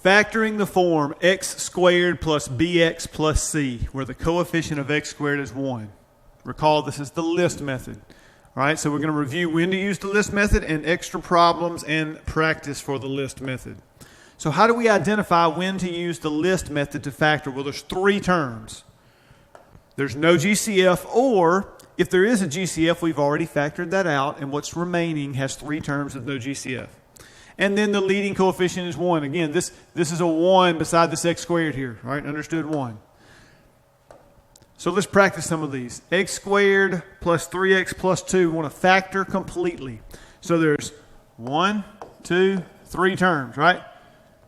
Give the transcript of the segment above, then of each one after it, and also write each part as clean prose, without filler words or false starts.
Factoring the form x squared plus bx plus c, where the coefficient of x squared is 1. Recall, this is the list method. All right, so we're going to review when to use the list method and extra problems and practice for the list method. So how do we identify when to use the list method to factor? Well, there's 3 terms. There's no GCF, or if there is a GCF, we've already factored that out, and what's remaining has 3 terms of no GCF. And then the leading coefficient is 1. Again, this is a 1 beside this x squared here, right? Understood, 1. So let's practice some of these. X squared plus 3x plus 2, we want to factor completely. So there's 1, 2, 3 terms, right?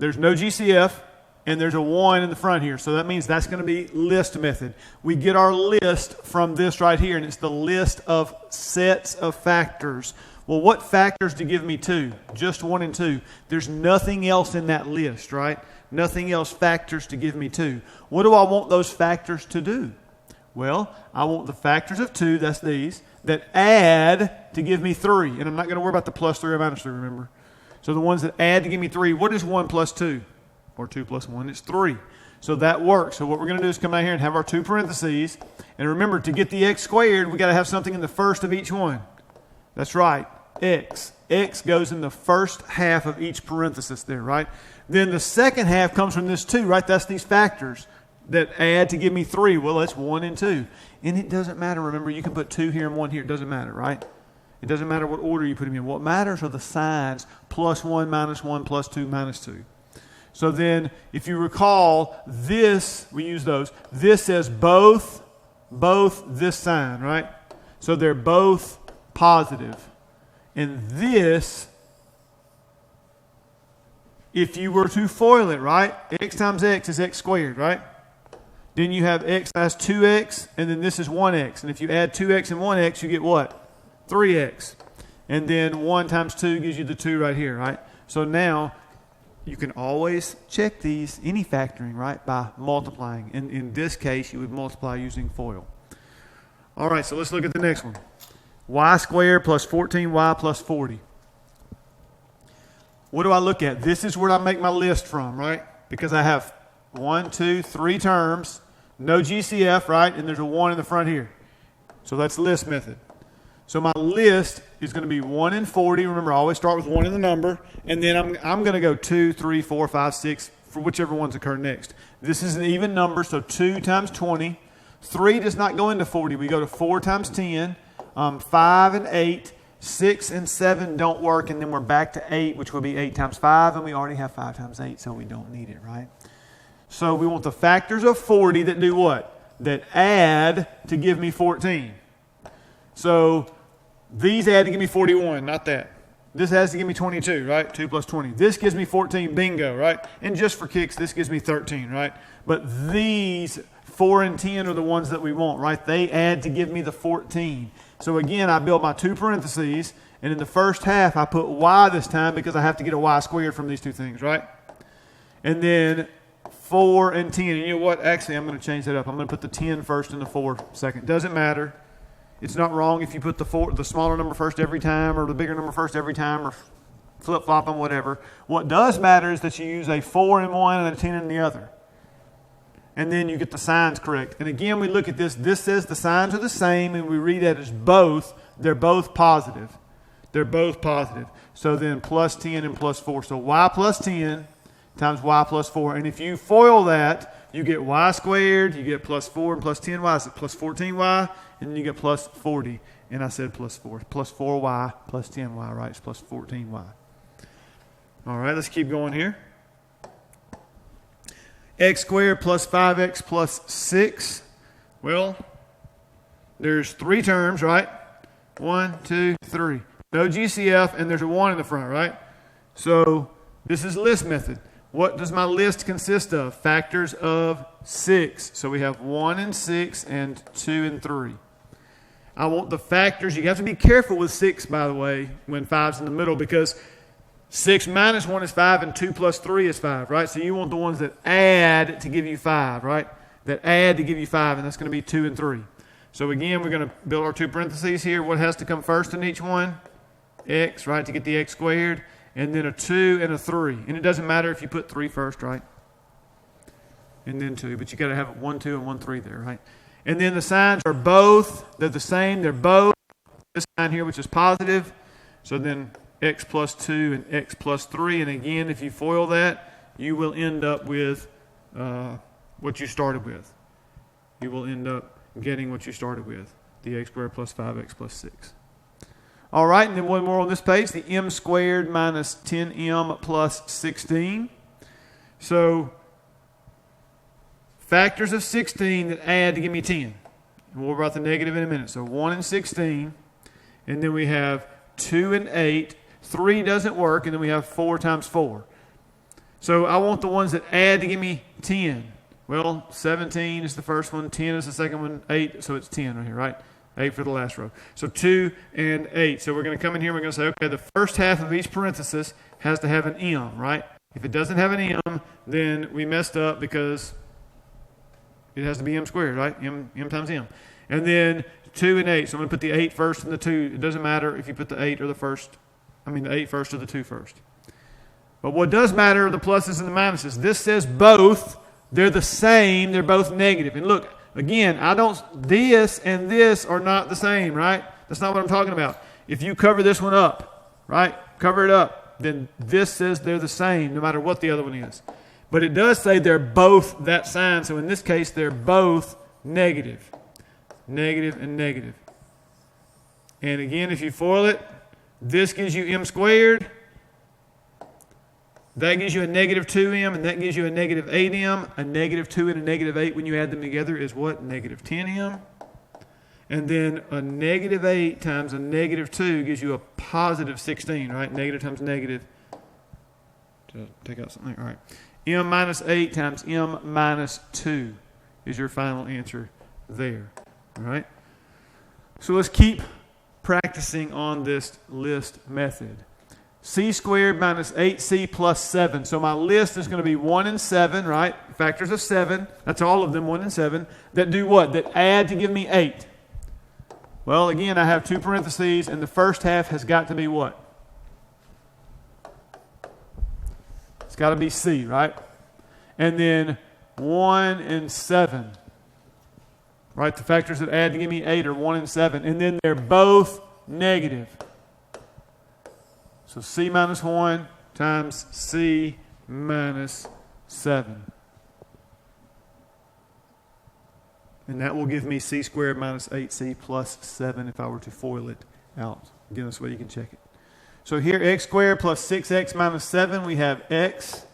There's no GCF, and there's a 1 in the front here. So that means that's going to be list method. We get our list from this right here, and it's the list of sets of factors. Well, what factors to give me 2? Just 1 and 2. There's nothing else in that list, right? Nothing else factors to give me 2. What do I want those factors to do? Well, I want the factors of 2, that's these, that add to give me 3. And I'm not going to worry about the plus 3 or minus 3, remember? So the ones that add to give me 3, what is 1 plus 2? Or 2 plus 1, it's 3. So that works. So what we're going to do is come out here and have our 2 parentheses. And remember, to get the x squared, we got to have something in the first of each one. That's right, x. X goes in the first half of each parenthesis there, right? Then the second half comes from this 2, right? That's these factors that add to give me 3. Well, that's 1 and 2. And it doesn't matter. Remember, you can put 2 here and 1 here. It doesn't matter, right? It doesn't matter what order you put them in. What matters are the signs, plus 1, minus 1, plus 2, minus 2. So then, if you recall, this, we use those, this says both this sign, right? So they're both positive. And this, if you were to FOIL it, right? X times x is x squared, right? Then you have x, that's 2x, and then this is 1x. And if you add 2x and 1x, you get what? 3x. And then 1 times 2 gives you the 2 right here, right? So now, you can always check these, any factoring, right, by multiplying. In this case, you would multiply using FOIL. All right, so let's look at the next one. Y squared plus 14y plus 40. What do I look at? This is where I make my list from, right? Because I have 1, 2, 3 terms, no GCF, right? And there's a 1 in the front here. So that's list method. So my list is going to be 1 and 40. Remember, I always start with 1 in the number. And then I'm going to go 2, 3, 4, 5, 6 for whichever ones occur next. This is an even number, so 2 times 20. 3 does not go into 40. We go to 4 times 10. 5 and 8. 6 and 7 don't work. And then we're back to 8, which will be 8 times 5. And we already have 5 times 8, so we don't need it, right? So we want the factors of 40 that do what? That add to give me 14. So these add to give me 41, not that. This has to give me 22, right? 2 plus 20. This gives me 14, bingo, right? And just for kicks, this gives me 13, right? But these 4 and 10 are the ones that we want, right? They add to give me the 14. So again, I build my 2 parentheses, and in the first half, I put y this time because I have to get a y squared from these 2 things, right? And then 4 and 10. And you know what? Actually, I'm going to change that up. I'm going to put the 10 first and the 4 second. Doesn't matter. It's not wrong if you put the smaller number first every time or the bigger number first every time or flip-flop them, whatever. What does matter is that you use a 4 in one and a 10 in the other. And then you get the signs correct. And again, we look at this. This says the signs are the same, and we read that as both. They're both positive. They're both positive. So then plus 10 and plus 4. So y plus 10 times y plus 4. And if you FOIL that, you get y squared, you get plus 4 and plus 10y, so plus 14y, and then you get plus 40. And I said plus 4. Plus 4y plus 10y, right? It's plus 14y. All right, let's keep going here. X squared plus 5x plus 6. Well, there's 3 terms, right? 1, 2, 3. No GCF, and there's a 1 in the front, right? So this is list method. What does my list consist of? Factors of 6. So we have 1 and 6 and 2 and 3. I want the factors. You have to be careful with 6, by the way, when 5's in the middle, because 6 minus 1 is 5 and 2 plus 3 is 5, right? So you want the ones that add to give you 5, right? That add to give you 5, and that's going to be 2 and 3. So again, we're going to build our 2 parentheses here. What has to come first in each one? X, right, to get the x squared. and then a 2 and a 3. And it doesn't matter if you put 3 first, right? And then 2, but you got to have 1, 2, and 1, 3 there, right? And then the signs are both, they're the same, they're both. This sign here, which is positive, so then x plus 2 and x plus 3. And again, if you FOIL that, you will end up with what you started with. You will end up getting what you started with, the x squared plus 5x plus 6. All right, and then one more on this page, the m squared minus 10m plus 16. So factors of 16 that add to give me 10. And we'll worry about the negative in a minute. So 1 and 16, and then we have 2 and 8. 3 doesn't work, and then we have 4 times 4. So I want the ones that add to give me 10. Well, 17 is the first one, 10 is the second one, 8, so it's 10 right here, right? 8 for the last row. So 2 and 8. So we're going to come in here and we're going to say, okay, the first half of each parenthesis has to have an m, right? If it doesn't have an m, then we messed up because it has to be m squared, right? M times m. And then 2 and 8. So I'm going to put the 8 first and the 2. It doesn't matter if you put the 8 or the 8 first or the 2 first. But what does matter are the pluses and the minuses. This says both. They're the same. They're both negative. And look, again, this and this are not the same, right? That's not what I'm talking about. If you cover this one up, right? Cover it up. Then this says they're the same no matter what the other one is. But it does say they're both that sign. So in this case, they're both negative. Negative and negative. And again, if you FOIL it, this gives you m squared. That gives you a negative 2m, and that gives you a negative 8m. A negative 2 and a negative 8, when you add them together, is what? Negative 10m. And then a negative 8 times a negative 2 gives you a positive 16, right? Negative times negative. Take out something. All right. M minus 8 times m minus 2 is your final answer there. All right? So let's keep practicing on this list method. C squared minus 8c plus 7. So my list is going to be 1 and 7, right? Factors of 7. That's all of them, 1 and 7. That do what? That add to give me 8. Well, again, I have 2 parentheses, and the first half has got to be what? It's got to be C, right? And then 1 and 7. Right? The factors that add to give me 8 are 1 and 7. And then they're both negative. So C minus 1 times C minus 7. And that will give me C squared minus 8C plus 7 if I were to FOIL it out. Again, this way you can check it. So here, x squared plus 6x minus 7, we have x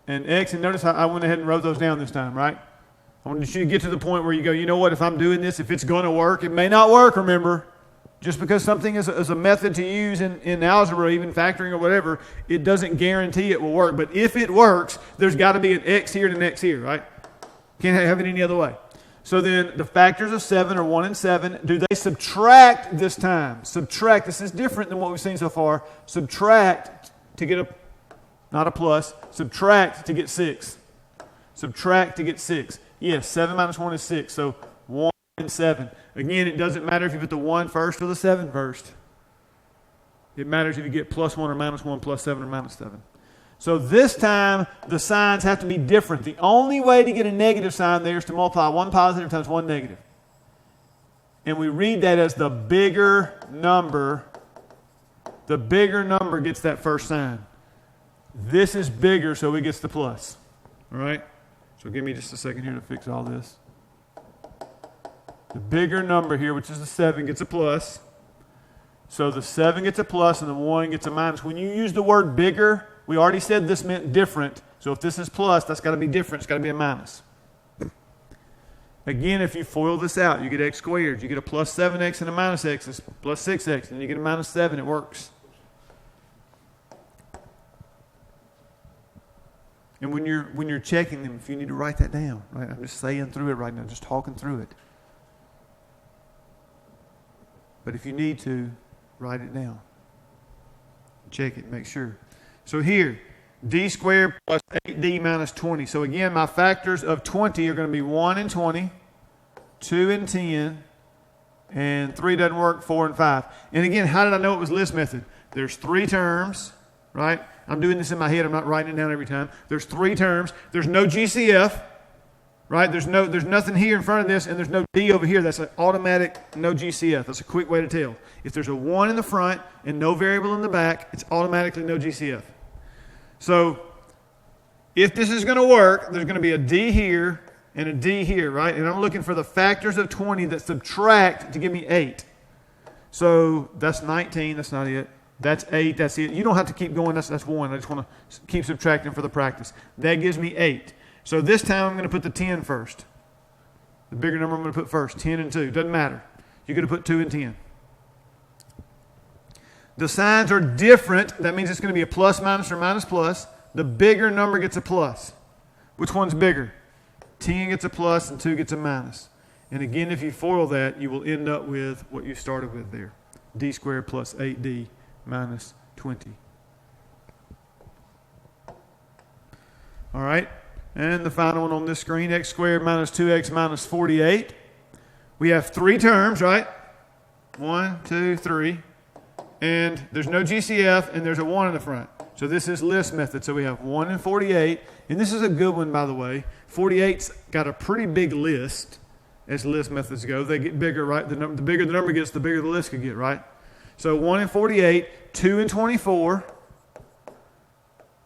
and x. And notice how I went ahead and wrote those down this time, right? I want you to get to the point where you go, you know what, if I'm doing this, if it's going to work, it may not work, remember. Just because something is a method to use in algebra, even factoring or whatever, it doesn't guarantee it will work. But if it works, there's got to be an x here and an x here, right? Can't have it any other way. So then the factors of 7 are 1 and 7. Do they subtract this time? Subtract. This is different than what we've seen so far. Subtract to get not a plus. Subtract to get 6. Subtract to get 6. Yes, 7 minus 1 is 6. So 1 and 7. Again, it doesn't matter if you put the 1 first or the 7 first. It matters if you get plus 1 or minus 1, plus 7 or minus 7. So this time, the signs have to be different. The only way to get a negative sign there is to multiply 1 positive times 1 negative. And we read that as the bigger number. The bigger number gets that first sign. This is bigger, so it gets the plus. All right? So give me just a second here to fix all this. The bigger number here, which is the 7, gets a plus. So the 7 gets a plus and the 1 gets a minus. When you use the word bigger, we already said this meant different. So if this is plus, that's got to be different. It's got to be a minus. Again, if you FOIL this out, you get x squared. You get a plus 7x and a minus x. It's plus 6x. And you get a minus 7. It works. And when you're checking them, if you need to write that down, right? I'm just saying through it right now, just talking through it. But if you need to, write it down. Check it, make sure. So here, d squared plus 8d minus 20. So again, my factors of 20 are going to be 1 and 20, 2 and 10, and 3 doesn't work, 4 and 5. And again, how did I know it was list method? There's 3 terms, right? I'm doing this in my head. I'm not writing it down every time. There's 3 terms. There's no GCF, right? There's nothing here in front of this, and there's no D over here. That's an automatic no GCF. That's a quick way to tell. If there's a 1 in the front and no variable in the back, it's automatically no GCF. So if this is going to work, there's going to be a D here and a D here, right? And I'm looking for the factors of 20 that subtract to give me 8. So that's 19. That's not it. That's 8. That's it. You don't have to keep going. That's 1. I just want to keep subtracting for the practice. That gives me 8. So this time I'm going to put the 10 first. The bigger number I'm going to put first. 10 and 2. Doesn't matter. You're going to put 2 and 10. The signs are different. That means it's going to be a plus, minus, or minus, plus. The bigger number gets a plus. Which one's bigger? 10 gets a plus and 2 gets a minus. And again, if you FOIL that, you will end up with what you started with there. D squared plus 8D minus 20. All right. And the final one on this screen, x squared minus 2x minus 48. We have 3 terms, right? 1, 2, 3. And there's no GCF, and there's a 1 in the front. So this is list method. So we have 1 and 48. And this is a good one, by the way. 48's got a pretty big list as list methods go. They get bigger, right? The bigger the number gets, the bigger the list could get, right? So 1 and 48, 2 and 24.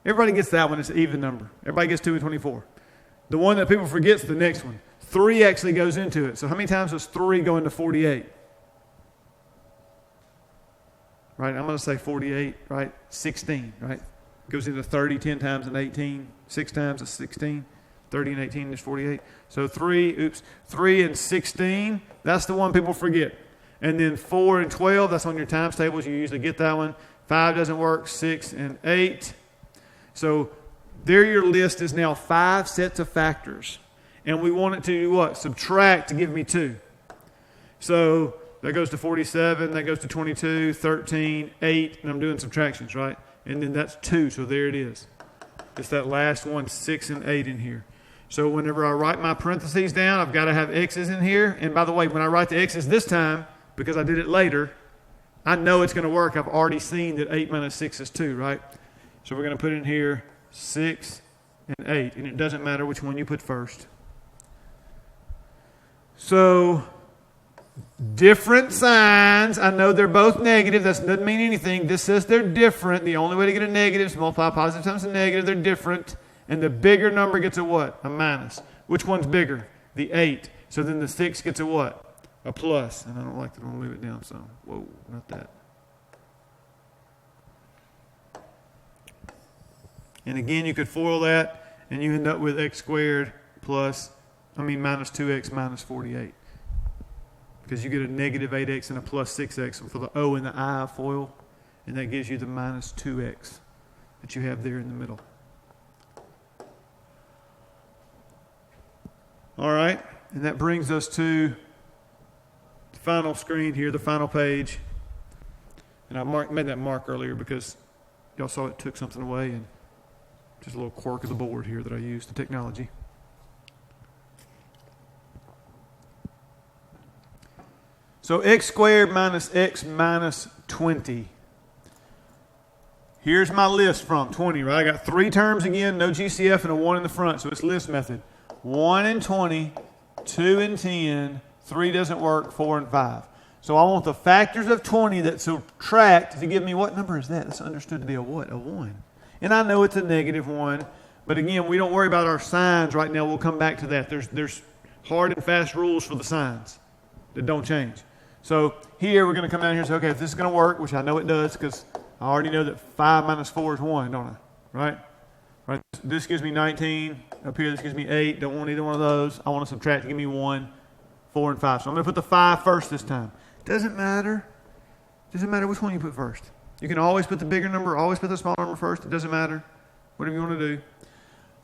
Everybody gets that one. It's an even number. Everybody gets 2 and 24. The one that people forget is the next one. 3 actually goes into it. So how many times does 3 go into 48? Right, I'm going to say 48, right? 16, right? Goes into 30 10 times and 18. 6 times is 16. 30 and 18 is 48. So 3 and 16, that's the one people forget. And then 4 and 12, that's on your times tables. You usually get that one. 5 doesn't work. 6 and 8. So there your list is now 5 sets of factors. And we want it to do what? Subtract to give me 2. So that goes to 47, that goes to 22, 13, 8, and I'm doing subtractions, right? And then that's 2, so there it is. It's that last one, 6 and 8 in here. So whenever I write my parentheses down, I've got to have x's in here. And by the way, when I write the x's this time, because I did it later, I know it's going to work. I've already seen that 8 minus 6 is 2, right? So we're going to put in here 6 and 8, and it doesn't matter which one you put first. So different signs. I know they're both negative. That doesn't mean anything. This says they're different. The only way to get a negative is multiply positive times a negative. They're different. And the bigger number gets a what? A minus. Which one's bigger? The 8. So then the 6 gets a what? A plus. And I don't like that. I'm going to leave it down some. Whoa, not that. And again, you could FOIL that, and you end up with x squared minus 2x minus 48. Because you get a negative 8x and a plus 6x for the O and the I FOIL, and that gives you the minus 2x that you have there in the middle. All right, and that brings us to the final screen here, the final page. And I made that mark earlier because y'all saw it took something away, and just a little quirk of the board here that I used, the technology. So x squared minus x minus 20. Here's my list from 20, right? I got 3 terms again, no GCF, and a 1 in the front, so it's list method. 1 and 20, 2 and 10, 3 doesn't work, 4 and 5. So I want the factors of 20 that subtract to give me, what number is that? That's understood to be a what? A 1. And I know it's a negative 1, but again, we don't worry about our signs right now. We'll come back to that. There's hard and fast rules for the signs that don't change. So here we're going to come down here and say, okay, if this is going to work, which I know it does because I already know that 5 minus 4 is 1, don't I? Right? This gives me 19. Up here, this gives me 8. Don't want either one of those. I want to subtract to give me 1, 4, and 5. So I'm going to put the 5 first this time. Doesn't matter. Doesn't matter which one you put first. You can always put the bigger number, always put the small number first. It doesn't matter. Whatever you want to do.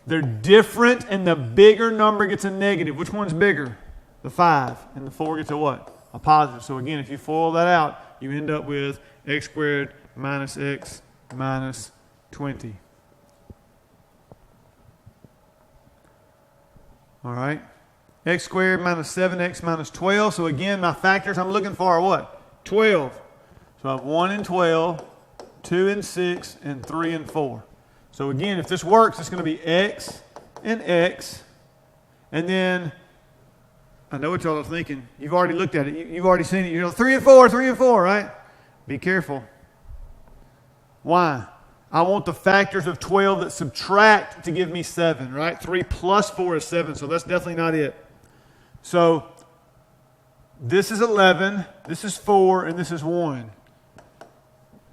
They're different, and the bigger number gets a negative. Which one's bigger? The 5. And the 4 gets a what? A positive. So again, if you FOIL that out, you end up with x squared minus x minus 20. All right. X squared minus 7x minus 12. So again, my factors I'm looking for are what? 12. So I have 1 and 12, 2 and 6, and 3 and 4. So again, if this works, it's going to be x and x. And then, I know what y'all are thinking. You've already looked at it. You've already seen it. You know, 3 and 4, 3 and 4, right? Be careful. Why? I want the factors of 12 that subtract to give me 7, right? 3 plus 4 is 7, so that's definitely not it. So this is 11, this is 4, and this is 1.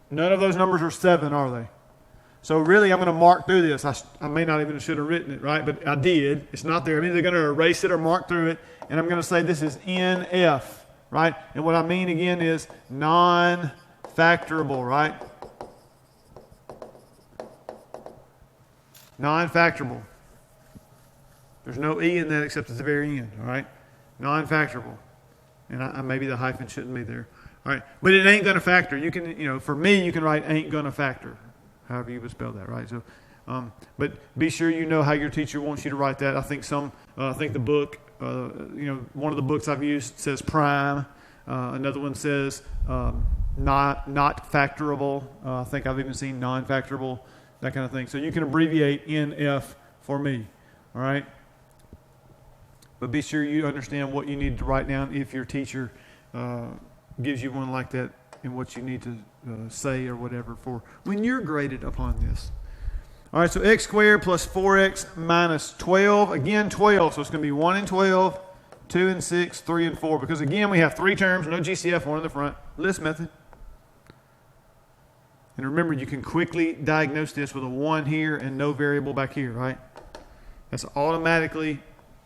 None of those numbers are 7, are they? So really, I'm going to mark through this. I may not even should have written it, right? But I did. It's not there. I'm either going to erase it or mark through it, and I'm going to say this is NF, right? And what I mean, again, is non-factorable, right? Non-factorable. There's no E in that except at the very end, all right? Non-factorable. And maybe the hyphen shouldn't be there. All right, but it ain't gonna factor. You can, for me, you can write ain't gonna factor, however you would spell that, right? So, but be sure you know how your teacher wants you to write that. I think the book, one of the books I've used says prime. Another one says not factorable. I think I've even seen non-factorable, that kind of thing. So you can abbreviate NF for me, all right? But be sure you understand what you need to write down if your teacher gives you one like that and what you need to say or whatever for when you're graded upon this. All right, so x squared plus 4x minus 12. Again, 12, so it's going to be 1 and 12, 2 and 6, 3 and 4. Because again, we have 3 terms, no GCF, 1 in the front. List method. And remember, you can quickly diagnose this with a 1 here and no variable back here, right? That's automatically,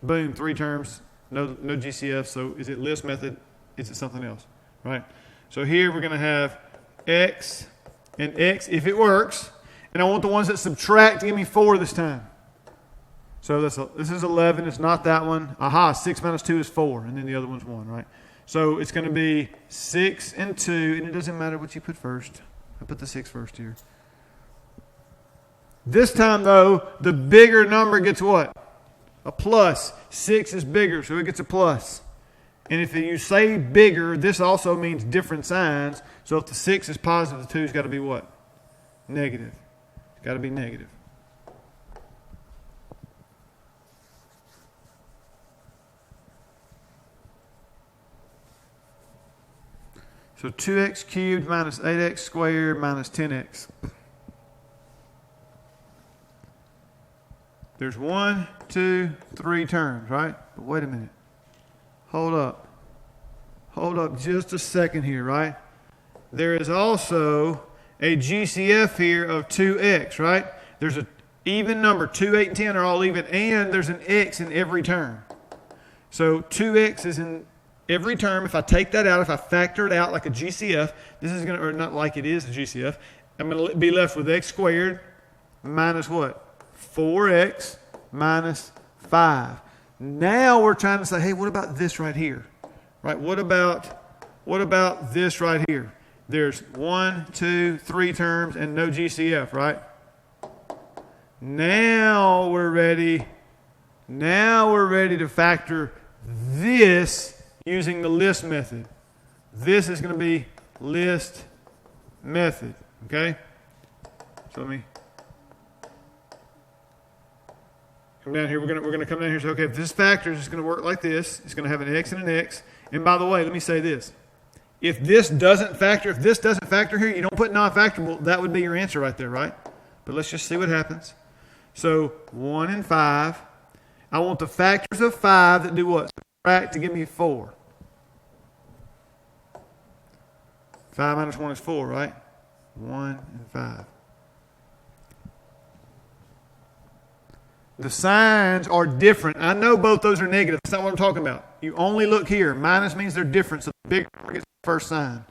boom, 3 terms, no GCF. So is it list method? Is it something else? Right? So here we're going to have x and x if it works. And I want the ones that subtract to give me 4 this time. So this is 11. It's not that one. Aha, 6 minus 2 is 4. And then the other one's 1, right? So it's going to be 6 and 2. And it doesn't matter what you put first. I put the 6 first here. This time, though, the bigger number gets what? A plus. 6 is bigger, so it gets a plus. And if you say bigger, this also means different signs. So if the 6 is positive, the 2's got to be what? Negative. It's got to be negative. So 2x cubed minus 8x squared minus 10x. There's 1, 2, 3 terms, right? But wait a minute. Hold up. Hold up just a second here, right? There is also a GCF here of 2x, right? There's an even number. 2, 8, and 10 are all even, and there's an x in every term. So 2x is in every term. If I take that out, if I factor it out like a GCF, this is going to, or not like it is a GCF, I'm going to be left with x squared minus what? 4x minus 5. Now we're trying to say, hey, what about this right here? Right? What about this right here? There's 1, 2, 3 terms and no GCF, right? Now we're ready. Now we're ready to factor this using the list method. This is going to be list method. Okay? So let me come down here. We're going to come down here and say, okay, if this factor is going to work like this, it's going to have an x and an x. And by the way, let me say this. If this doesn't factor here, you don't put non-factorable, that would be your answer right there, right? But let's just see what happens. So 1 and 5. I want the factors of 5 that do what? Subtract to give me 4. 5 minus 1 is 4, right? 1 and 5. The signs are different. I know both those are negative. That's not what I'm talking about. You only look here. Minus means they're different. So the bigger number gets the first sign.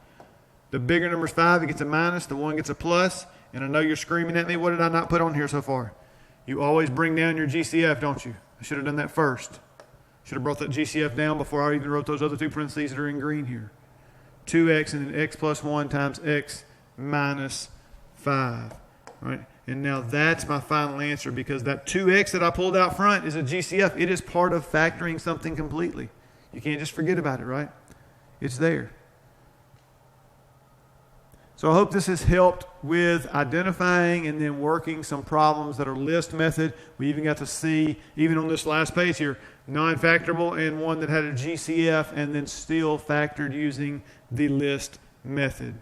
The bigger number is 5. It gets a minus. The 1 gets a plus. And I know you're screaming at me. What did I not put on here so far? You always bring down your GCF, don't you? I should have done that first. Should have brought that GCF down before I even wrote those other 2 parentheses that are in green here. 2x and then x plus 1 times x minus 5. Right? And now that's my final answer because that 2x that I pulled out front is a GCF. It is part of factoring something completely. You can't just forget about it, right? It's there. So I hope this has helped with identifying and then working some problems that are list method. We even got to see, even on this last page here, non-factorable and one that had a GCF and then still factored using the list method.